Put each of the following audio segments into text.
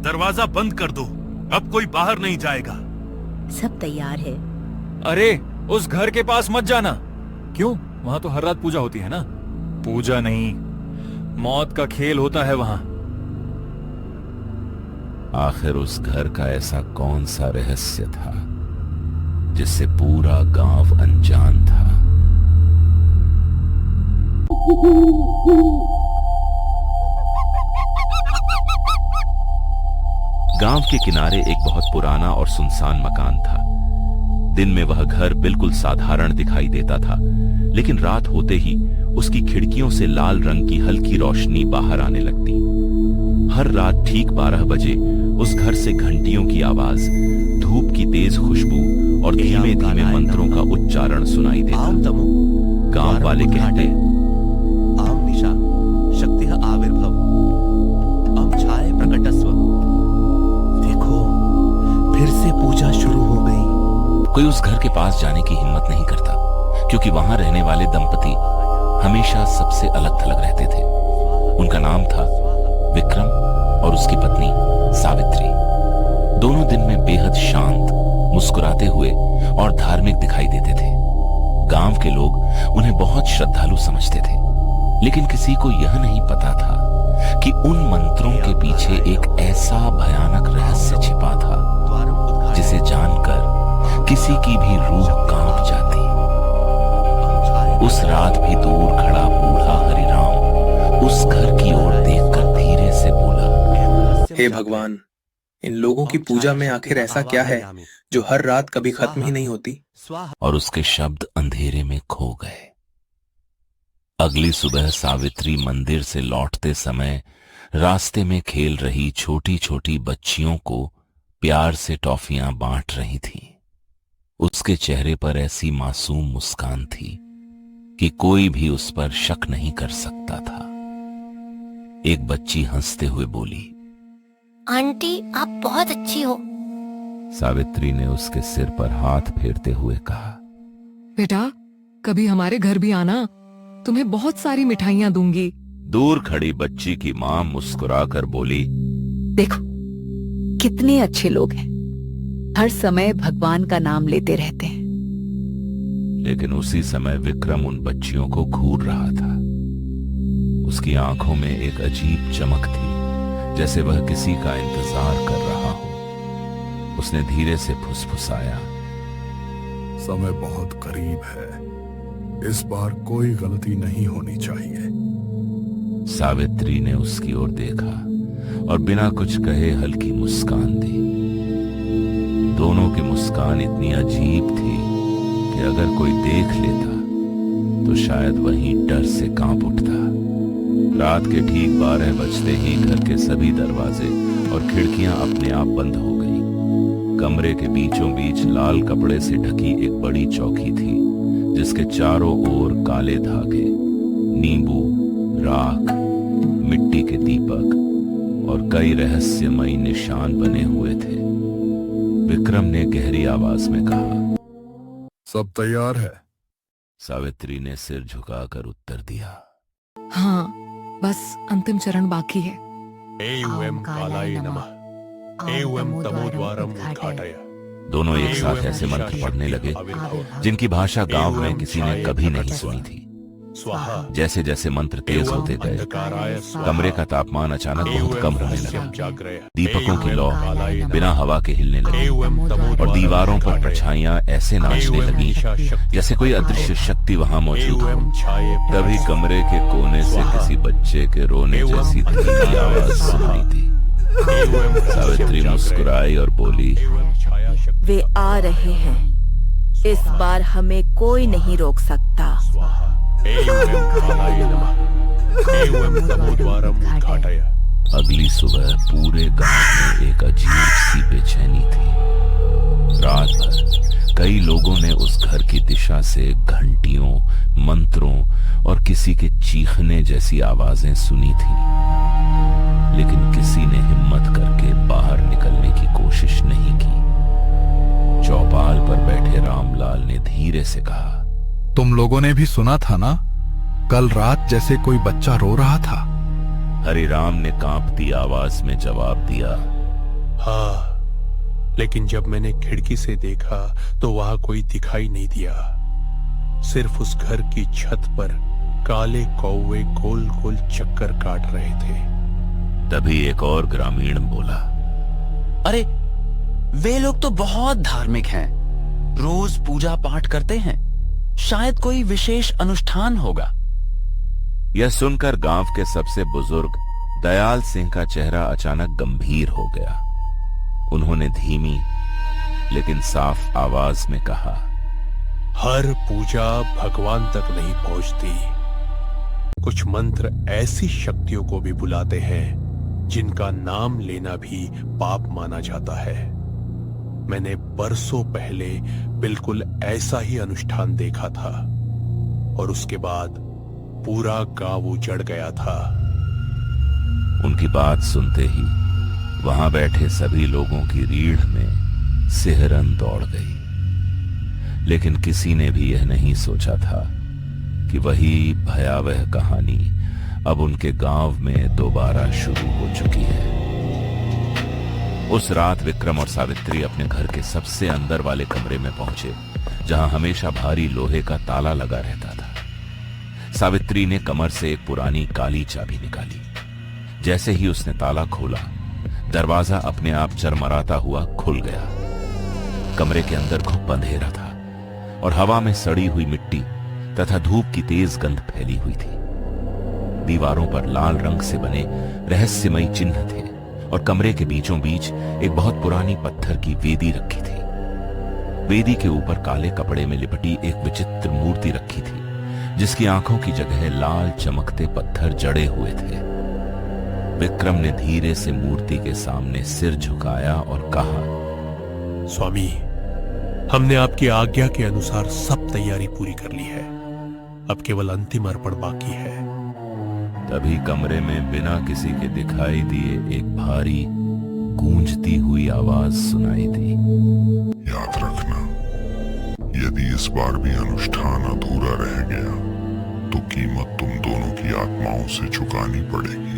दरवाजा बंद कर दो, अब कोई बाहर नहीं जाएगा। सब तैयार है। अरे उस घर के पास मत जाना। क्यों? वहां तो हर रात पूजा होती है ना। पूजा नहीं, मौत का खेल होता है वहां। आखिर उस घर का ऐसा कौन सा रहस्य था जिससे पूरा गांव अनजान था? गांव के किनारे एक बहुत पुराना और सुनसान मकान था। दिन में वह घर बिल्कुल साधारण दिखाई देता था, लेकिन रात होते ही उसकी खिड़कियों से लाल रंग की हल्की रोशनी बाहर आने लगती। हर रात ठीक 12 बजे उस घर से घंटियों की आवाज, धूप की तेज खुशबू और धीमे धीमे मंत्रों का उच्चारण सुनाई देता। गांव वाले कहते, आम निशा शक्तिः आविर्भव, आम छाये प्रकटस्व। देखो, फिर से पूजा शुरू हो गई। कोई उस घर के पास जाने की हिम्मत नहीं करता, क्योंकि वहां रहने वाले दंपति हमेशा सबसे अलग थलग रहते थे। उनका नाम था विक्रम और उसकी पत्नी सावित्री। दोनों दिन में बेहद शांत, मुस्कुराते हुए और धार्मिक दिखाई देते थे। गांव के लोग उन्हें बहुत श्रद्धालु समझते थे, लेकिन किसी को यह नहीं पता था कि उन मंत्रों के पीछे एक ऐसा भयानक रहस्य छिपा था जिसे जानकर किसी की भी रूह कांप जाती। उस रात भी दूर खड़ा बूढ़ा हरिराम उस घर की ओर देखकर धीरे से बोला, हे भगवान, इन लोगों की पूजा में आखिर ऐसा क्या है जो हर रात कभी खत्म ही नहीं होती? और उसके शब्द अंधेरे में खो गए। अगली सुबह सावित्री मंदिर से लौटते समय रास्ते में खेल रही छोटी छोटी बच्चियों को प्यार से टॉफियां बांट रही थी। उसके चेहरे पर ऐसी मासूम मुस्कान थी कि कोई भी उस पर शक नहीं कर सकता था। एक बच्ची हंसते हुए बोली, आंटी आप बहुत अच्छी हो। सावित्री ने उसके सिर पर हाथ फेरते हुए कहा, बेटा कभी हमारे घर भी आना, तुम्हें बहुत सारी मिठाइयां दूंगी। दूर खड़ी बच्ची की मां मुस्कुराकर बोली, देखो कितने अच्छे लोग हैं, हर समय भगवान का नाम लेते रहते हैं। लेकिन उसी समय विक्रम उन बच्चियों को घूर रहा था। उसकी आंखों में एक अजीब चमक थी, जैसे वह किसी का इंतजार कर रहा हो। उसने धीरे से फुसफुसाया, समय बहुत करीब है, इस बार कोई गलती नहीं होनी चाहिए। सावित्री ने उसकी ओर देखा और बिना कुछ कहे हल्की मुस्कान दी। दोनों की मुस्कान इतनी अजीब थी कि अगर कोई देख लेता तो शायद वहीं डर से कांप उठता। रात के ठीक 12 बजते ही घर के सभी दरवाजे और खिड़कियां अपने आप बंद हो गईं। कमरे के बीचों बीच लाल कपड़े से ढकी एक बड़ी चौकी थी, जिसके चारों ओर काले धागे, नींबू, राख, मिट्टी के दीपक और कई रहस्यमयी निशान बने हुए थे। विक्रम ने गहरी आवाज में कहा, सब तैयार है? सावित्री ने सिर झुकाकर उत्तर दिया, हाँ, बस अंतिम चरण बाकी है। एवं कालाय नमः, एवं तमोद्वारम उद्घाटय। दोनों एक साथ ऐसे मंत्र पढ़ने लगे जिनकी भाषा गांव में किसी ने कभी नहीं सुनी थी। जैसे जैसे मंत्र तेज होते गए, कमरे का तापमान अचानक बहुत कम होने लगा। दीपकों की लौ बिना हवा के हिलने लगी और दीवारों पर परछाइयां ऐसे नाचने लगी जैसे कोई अदृश्य शक्ति वहां मौजूद हो। तभी कमरे के कोने से किसी बच्चे के रोने जैसी धीमी आवाज सुनाई दी। सावित्री मुस्कुराई और बोली, वे आ रहे हैं, इस बार हमें कोई नहीं रोक सकता। अगली सुबह पूरे गांव में एक अजीब सी बेचैनी थी। रात भर कई लोगों ने उस घर की दिशा से घंटियों, मंत्रों और किसी के चीखने जैसी आवाजें सुनी थी, लेकिन किसी ने हिम्मत करके बाहर निकलने की कोशिश नहीं की। चौपाल पर बैठे रामलाल ने धीरे से कहा, तुम लोगों ने भी सुना था ना, कल रात जैसे कोई बच्चा रो रहा था। हरिराम ने कांपती आवाज में जवाब दिया, हाँ, लेकिन जब मैंने खिड़की से देखा तो वहां कोई दिखाई नहीं दिया। सिर्फ उस घर की छत पर काले कौवे गोल गोल चक्कर काट रहे थे। तभी एक और ग्रामीण बोला, अरे वे लोग तो बहुत धार्मिक हैं, रोज पूजा पाठ करते हैं, शायद कोई विशेष अनुष्ठान होगा। यह सुनकर गांव के सबसे बुजुर्ग दयाल सिंह का चेहरा अचानक गंभीर हो गया। उन्होंने धीमी लेकिन साफ आवाज में कहा, हर पूजा भगवान तक नहीं पहुंचती। कुछ मंत्र ऐसी शक्तियों को भी बुलाते हैं जिनका नाम लेना भी पाप माना जाता है। मैंने बरसों पहले बिल्कुल ऐसा ही अनुष्ठान देखा था और उसके बाद पूरा गांव उजड़ गया था। उनकी बात सुनते ही वहां बैठे सभी लोगों की रीढ़ में सिहरन दौड़ गई, लेकिन किसी ने भी यह नहीं सोचा था कि वही भयावह कहानी अब उनके गांव में दोबारा शुरू हो चुकी है। उस रात विक्रम और सावित्री अपने घर के सबसे अंदर वाले कमरे में पहुंचे, जहां हमेशा भारी लोहे का ताला लगा रहता था। सावित्री ने कमर से एक पुरानी काली चाबी निकाली। जैसे ही उसने ताला खोला, दरवाजा अपने आप चरमराता हुआ खुल गया। कमरे के अंदर घुप अंधेरा था और हवा में सड़ी हुई मिट्टी तथा धूप की तेज गंध फैली हुई थी। दीवारों पर लाल रंग से बने रहस्यमयी चिन्ह थे और कमरे के बीचों बीच एक बहुत पुरानी पत्थर की वेदी रखी थी। वेदी के ऊपर काले कपड़े में लिपटी एक विचित्र मूर्ति रखी थी, जिसकी आंखों की जगह लाल चमकते पत्थर जड़े हुए थे। विक्रम ने धीरे से मूर्ति के सामने सिर झुकाया और कहा, स्वामी, हमने आपकी आज्ञा के अनुसार सब तैयारी पूरी कर ली है, अब केवल अंतिम अर्पण बाकी है। तभी कमरे में बिना किसी के दिखाई दिए एक भारी गूंजती हुई आवाज सुनाई दी। याद रखना, यदि इस बार भी अनुष्ठान अधूरा रह गया तो कीमत तुम दोनों की आत्माओं से चुकानी पड़ेगी।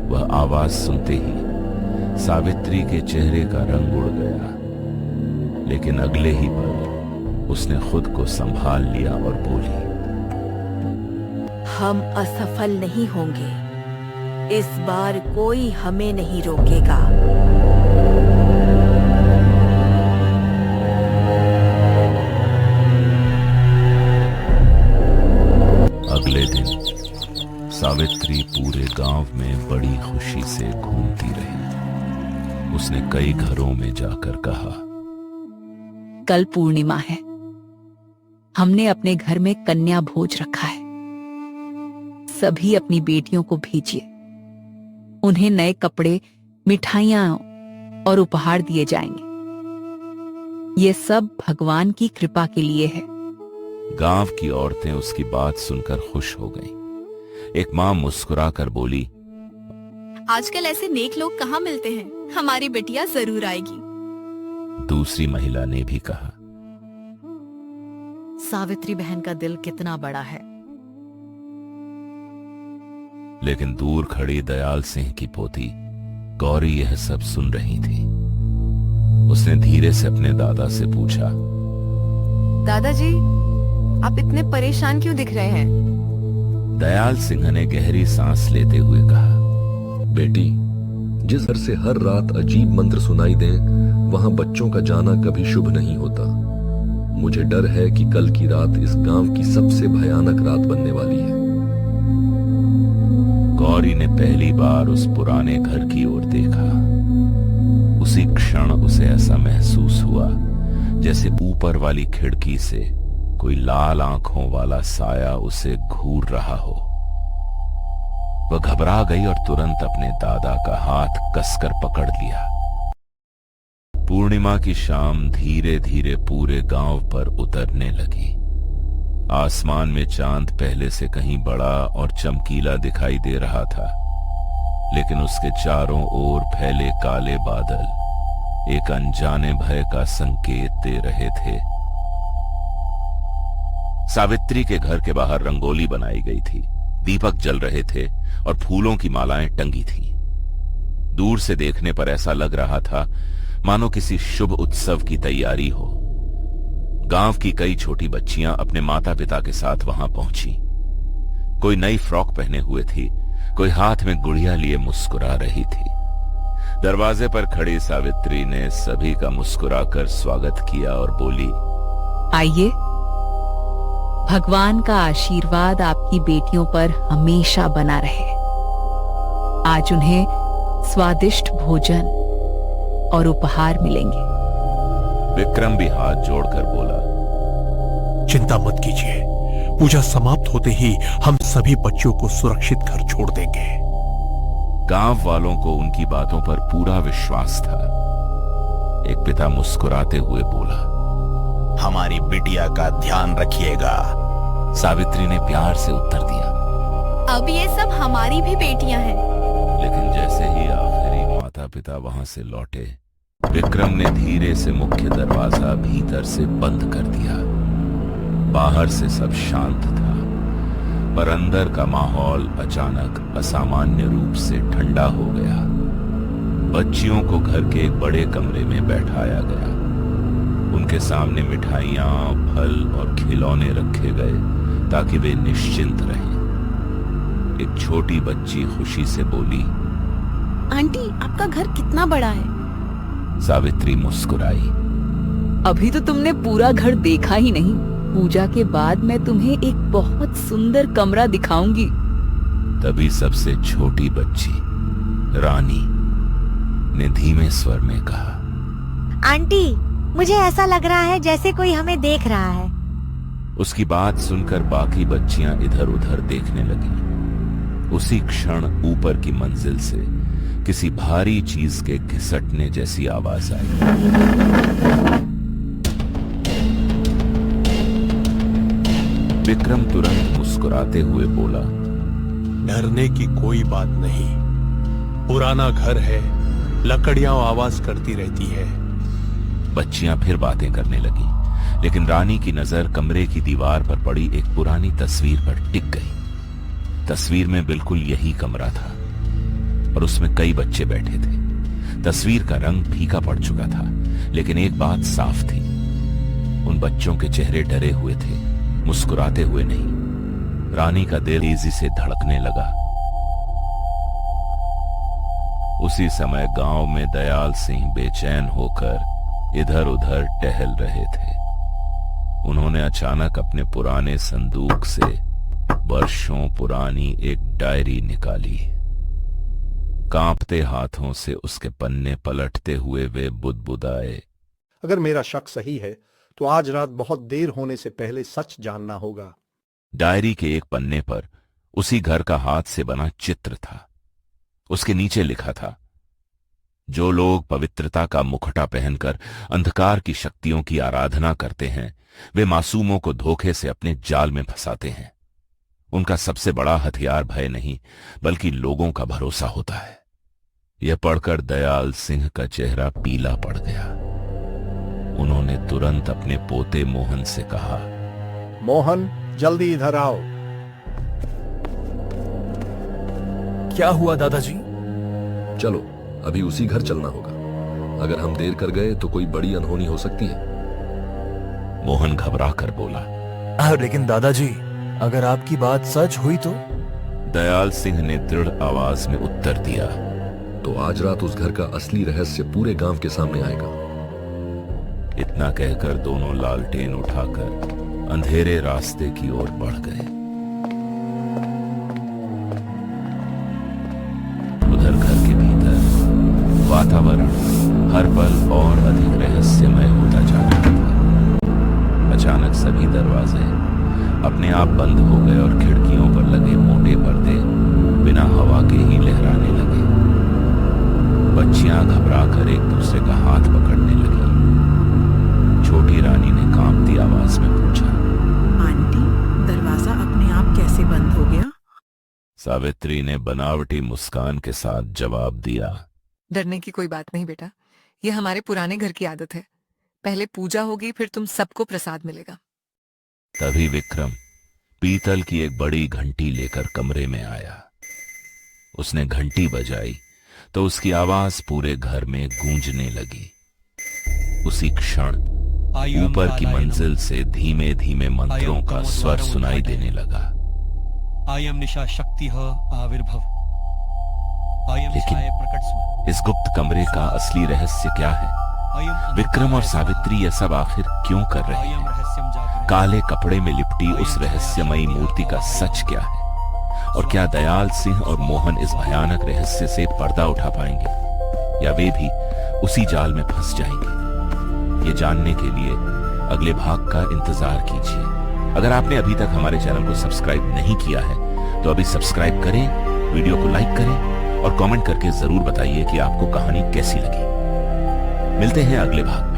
वह आवाज सुनते ही सावित्री के चेहरे का रंग उड़ गया, लेकिन अगले ही पल उसने खुद को संभाल लिया और बोली, हम असफल नहीं होंगे। इस बार कोई हमें नहीं रोकेगा। अगले दिन सावित्री पूरे गांव में बड़ी खुशी से घूमती रही। उसने कई घरों में जाकर कहा, कल पूर्णिमा है, हमने अपने घर में कन्या भोज रखा है। सभी अपनी बेटियों को भेजिए। उन्हें नए कपड़े, मिठाइयां और उपहार दिए जाएंगे। ये सब भगवान की कृपा के लिए है। गांव की औरतें उसकी बात सुनकर खुश हो गईं। एक मां मुस्कुराकर बोली, आजकल ऐसे नेक लोग कहाँ मिलते हैं, हमारी बिटिया जरूर आएगी। दूसरी महिला ने भी कहा, सावित्री बहन का दिल कितना बड़ा है। लेकिन दूर खड़ी दयाल सिंह की पोती गौरी यह सब सुन रही थी। उसने धीरे से अपने दादा से पूछा, दादाजी, आप इतने परेशान क्यों दिख रहे हैं? दयाल सिंह ने गहरी सांस लेते हुए कहा, बेटी, जिस घर से हर रात अजीब मंत्र सुनाई दें, वहां बच्चों का जाना कभी शुभ नहीं होता। मुझे डर है कि कल की रात इस गांव की सबसे भयानक रात बनने वाली है। गौरी ने पहली बार उस पुराने घर की ओर देखा। उसी क्षण उसे ऐसा महसूस हुआ जैसे ऊपर वाली खिड़की से कोई लाल आंखों वाला साया उसे घूर रहा हो। वह घबरा गई और तुरंत अपने दादा का हाथ कसकर पकड़ लिया। पूर्णिमा की शाम धीरे धीरे पूरे गांव पर उतरने लगी। आसमान में चांद पहले से कहीं बड़ा और चमकीला दिखाई दे रहा था, लेकिन उसके चारों ओर फैले काले बादल एक अनजाने भय का संकेत दे रहे थे। सावित्री के घर के बाहर रंगोली बनाई गई थी, दीपक जल रहे थे और फूलों की मालाएं टंगी थीं। दूर से देखने पर ऐसा लग रहा था मानो किसी शुभ उत्सव की तैयारी हो। गांव की कई छोटी बच्चियां अपने माता पिता के साथ वहां पहुंची। कोई नई फ्रॉक पहने हुए थी, कोई हाथ में गुड़िया लिए मुस्कुरा रही थी। दरवाजे पर खड़ी सावित्री ने सभी का मुस्कुराकर स्वागत किया और बोली, आइए, भगवान का आशीर्वाद आपकी बेटियों पर हमेशा बना रहे। आज उन्हें स्वादिष्ट भोजन और उपहार मिलेंगे। विक्रम भी हाथ जोड़कर बोला, चिंता मत कीजिए, पूजा समाप्त होते ही हम सभी बच्चों को सुरक्षित घर छोड़ देंगे। गांव वालों को उनकी बातों पर पूरा विश्वास था। एक पिता मुस्कुराते हुए बोला, हमारी बिटिया का ध्यान रखिएगा। सावित्री ने प्यार से उत्तर दिया, अब ये सब हमारी भी बेटियां हैं। लेकिन जैसे ही आखिरी माता पिता वहां से लौटे, विक्रम ने धीरे से मुख्य दरवाजा भीतर से बंद कर दिया। बाहर से सब शांत था, पर अंदर का माहौल अचानक असामान्य रूप से ठंडा हो गया। बच्चियों को घर के एक बड़े कमरे में बैठाया गया। उनके सामने मिठाइयां, फल और खिलौने रखे गए ताकि वे निश्चिंत रहें। एक छोटी बच्ची खुशी से बोली, आंटी, आपका घर कितना बड़ा है? सावित्री मुस्कुराई, अभी तो तुमने पूरा घर देखा ही नहीं। पूजा के बाद मैं तुम्हें एक बहुत सुंदर कमरा दिखाऊंगी। तभी सबसे छोटी बच्ची रानी ने धीमे स्वर में कहा, आंटी, मुझे ऐसा लग रहा है जैसे कोई हमें देख रहा है। उसकी बात सुनकर बाकी बच्चियां इधर उधर देखने लगी। उसी क्षण ऊपर की मंजिल से किसी भारी चीज के घिसटने जैसी आवाज आई। विक्रम तुरंत मुस्कुराते हुए बोला, डरने की कोई बात नहीं, पुराना घर है, लकड़ियां आवाज करती रहती है। बच्चियां फिर बातें करने लगी, लेकिन रानी की नजर कमरे की दीवार पर पड़ी एक पुरानी तस्वीर पर टिक गई। तस्वीर में बिल्कुल यही कमरा था और उसमें कई बच्चे बैठे थे। तस्वीर का रंग फीका पड़ चुका था, लेकिन एक बात साफ थी, उन बच्चों के चेहरे डरे हुए थे, मुस्कुराते हुए नहीं। रानी का दिल तेजी से धड़कने लगा। उसी समय गांव में दयाल सिंह बेचैन होकर इधर उधर टहल रहे थे। उन्होंने अचानक अपने पुराने संदूक से वर्षों पुरानी एक डायरी निकाली। कांपते हाथों से उसके पन्ने पलटते हुए वे बुदबुदाए, अगर मेरा शक सही है तो आज रात बहुत देर होने से पहले सच जानना होगा। डायरी के एक पन्ने पर उसी घर का हाथ से बना चित्र था। उसके नीचे लिखा था, जो लोग पवित्रता का मुखटा पहनकर अंधकार की शक्तियों की आराधना करते हैं, वे मासूमों को धोखे से अपने जाल में फंसाते हैं। उनका सबसे बड़ा हथियार भय नहीं, बल्कि लोगों का भरोसा होता है। यह पढ़कर दयाल सिंह का चेहरा पीला पड़ गया। उन्होंने तुरंत अपने पोते मोहन से कहा, मोहन, जल्दी इधर आओ। क्या हुआ दादाजी? चलो, अभी उसी घर चलना होगा। अगर हम देर कर गए तो कोई बड़ी अनहोनी हो सकती है। मोहन घबरा कर बोला, लेकिन दादाजी, अगर आपकी बात सच हुई तो? दयाल सिंह ने दृढ़ आवाज में उत्तर दिया, तो आज रात उस घर का असली रहस्य पूरे गांव के सामने आएगा। इतना कहकर दोनों लालटेन उठाकर अंधेरे रास्ते की ओर बढ़ गए। उधर घर के भीतर वातावरण हर पल और अधिक रहस्यमय होता जा रहा था। अचानक सभी दरवाजे अपने आप बंद हो गए और खिड़कियों पर लगे मोटे पर्दे बिना हवा के ही लहराने लगे। बच्चियां घबरा कर एक दूसरे का हाथ पकड़ने लगी। छोटी रानी ने कांपती आवाज में पूछा, आंटी, दरवाजा अपने आप कैसे बंद हो गया? सावित्री ने बनावटी मुस्कान के साथ जवाब दिया, डरने की कोई बात नहीं बेटा, ये हमारे पुराने घर की आदत है। पहले पूजा होगी, फिर तुम सबको प्रसाद मिलेगा। तभी विक्रम पीतल की एक बड़ी घंटी लेकर कमरे में आया। उसने घंटी बजाई तो उसकी आवाज पूरे घर में गूंजने लगी। उसी क्षण ऊपर की मंजिल से धीमे धीमे मंत्रों का स्वर सुनाई देने लगा। लेकिन इस गुप्त कमरे का असली रहस्य क्या है? विक्रम और सावित्री यह सब आखिर क्यों कर रहे हैं? काले कपड़े में लिपटी उस रहस्यमयी मूर्ति का सच क्या है? और क्या दयाल सिंह और मोहन इस भयानक रहस्य से पर्दा उठा पाएंगे, या वे भी उसी जाल में फंस जाएंगे? ये जानने के लिए अगले भाग का इंतजार कीजिए। अगर आपने अभी तक हमारे चैनल को सब्सक्राइब नहीं किया है तो अभी सब्सक्राइब करें, वीडियो को लाइक करें और कमेंट करके जरूर बताइए कि आपको कहानी कैसी लगी। मिलते हैं अगले भाग में।